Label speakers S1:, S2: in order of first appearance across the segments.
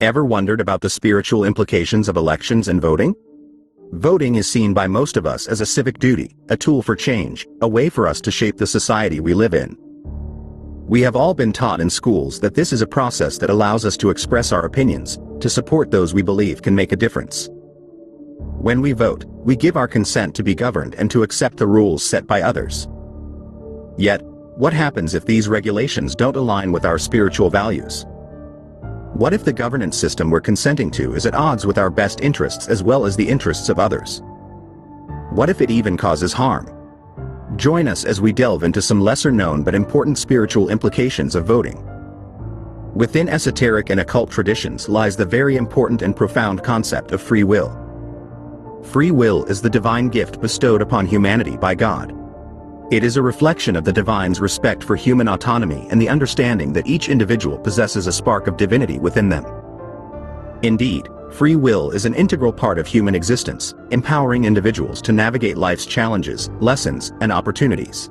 S1: Ever wondered about the spiritual implications of elections and voting? Voting is seen by most of us as a civic duty, a tool for change, a way for us to shape the society we live in. We have all been taught in schools that this is a process that allows us to express our opinions, to support those we believe can make a difference. When we vote, we give our consent to be governed and to accept the rules set by others. Yet, what happens if these regulations don't align with our spiritual values? What if the governance system we're consenting to is at odds with our best interests as well as the interests of others? What if it even causes harm? Join us as we delve into some lesser-known but important spiritual implications of voting. Within esoteric and occult traditions lies the very important and profound concept of free will. Free will is the divine gift bestowed upon humanity by God. It is a reflection of the divine's respect for human autonomy and the understanding that each individual possesses a spark of divinity within them. Indeed, free will is an integral part of human existence, empowering individuals to navigate life's challenges, lessons, and opportunities.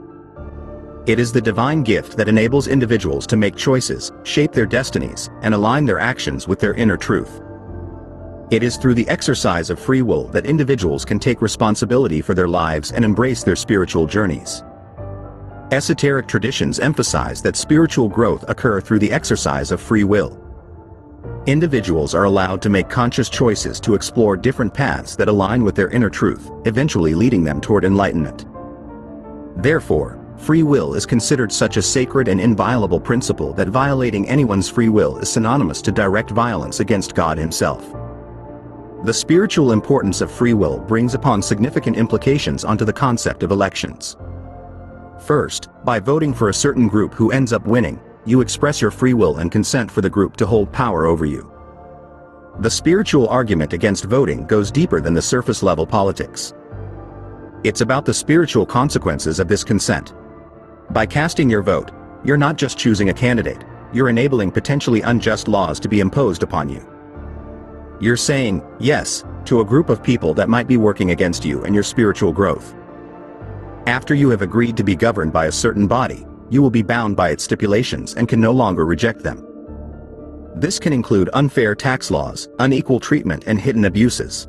S1: It is the divine gift that enables individuals to make choices, shape their destinies, and align their actions with their inner truth. It is through the exercise of free will that individuals can take responsibility for their lives and embrace their spiritual journeys. Esoteric traditions emphasize that spiritual growth occurs through the exercise of free will. Individuals are allowed to make conscious choices to explore different paths that align with their inner truth, eventually leading them toward enlightenment. Therefore, free will is considered such a sacred and inviolable principle that violating anyone's free will is synonymous to direct violence against God Himself. The spiritual importance of free will brings upon significant implications onto the concept of elections. First, by voting for a certain group who ends up winning, you express your free will and consent for the group to hold power over you. The spiritual argument against voting goes deeper than the surface-level politics. It's about the spiritual consequences of this consent. By casting your vote, you're not just choosing a candidate, you're enabling potentially unjust laws to be imposed upon you. You're saying yes to a group of people that might be working against you and your spiritual growth. After you have agreed to be governed by a certain body, you will be bound by its stipulations and can no longer reject them. This can include unfair tax laws, unequal treatment, and hidden abuses.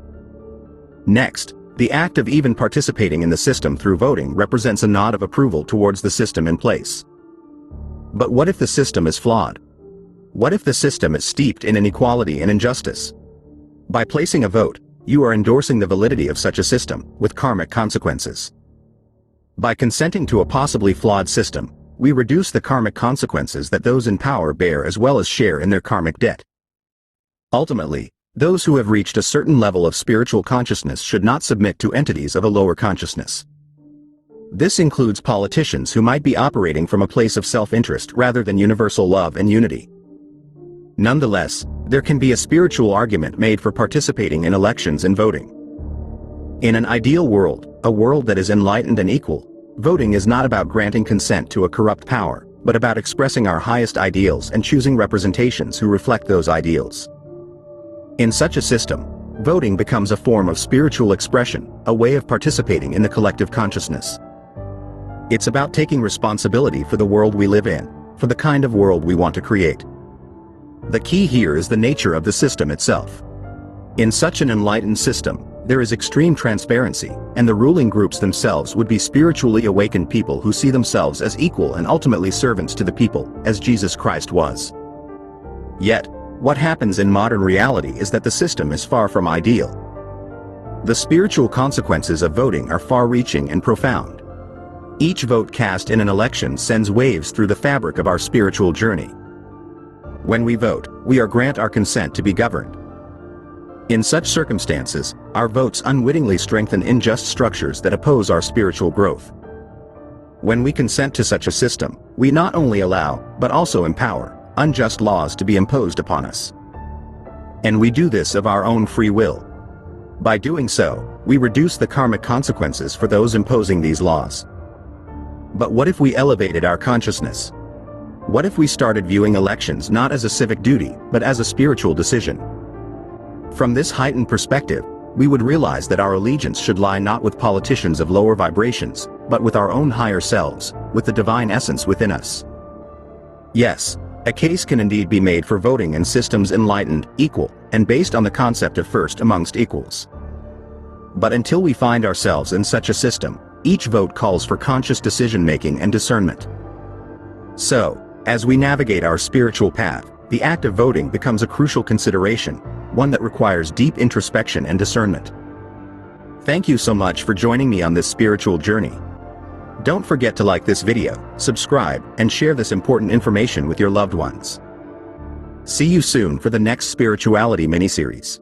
S1: Next, the act of even participating in the system through voting represents a nod of approval towards the system in place. But what if the system is flawed? What if the system is steeped in inequality and injustice? By placing a vote, you are endorsing the validity of such a system, with karmic consequences. By consenting to a possibly flawed system, we reduce the karmic consequences that those in power bear as well as share in their karmic debt. Ultimately, those who have reached a certain level of spiritual consciousness should not submit to entities of a lower consciousness. This includes politicians who might be operating from a place of self-interest rather than universal love and unity. Nonetheless, there can be a spiritual argument made for participating in elections and voting. In an ideal world, a world that is enlightened and equal, voting is not about granting consent to a corrupt power, but about expressing our highest ideals and choosing representations who reflect those ideals. In such a system, voting becomes a form of spiritual expression, a way of participating in the collective consciousness. It's about taking responsibility for the world we live in, for the kind of world we want to create. The key here is the nature of the system itself. In such an enlightened system, there is extreme transparency, and the ruling groups themselves would be spiritually awakened people who see themselves as equal and ultimately servants to the people, as Jesus Christ was. Yet, what happens in modern reality is that the system is far from ideal. The spiritual consequences of voting are far-reaching and profound. Each vote cast in an election sends waves through the fabric of our spiritual journey. When we vote, we are granted our consent to be governed. In such circumstances, our votes unwittingly strengthen unjust structures that oppose our spiritual growth. When we consent to such a system, we not only allow, but also empower, unjust laws to be imposed upon us. And we do this of our own free will. By doing so, we reduce the karmic consequences for those imposing these laws. But what if we elevated our consciousness? What if we started viewing elections not as a civic duty, but as a spiritual decision? From this heightened perspective, we would realize that our allegiance should lie not with politicians of lower vibrations, but with our own higher selves, with the divine essence within us. Yes, A case can indeed be made for voting in systems enlightened, equal, and based on the concept of first amongst equals. But until we find ourselves in such a system, each vote calls for conscious decision-making and discernment. So, as we navigate our spiritual path, the act of voting becomes a crucial consideration, one that requires deep introspection and discernment. Thank you so much for joining me on this spiritual journey. Don't forget to like this video, subscribe, and share this important information with your loved ones. See you soon for the next spirituality mini-series.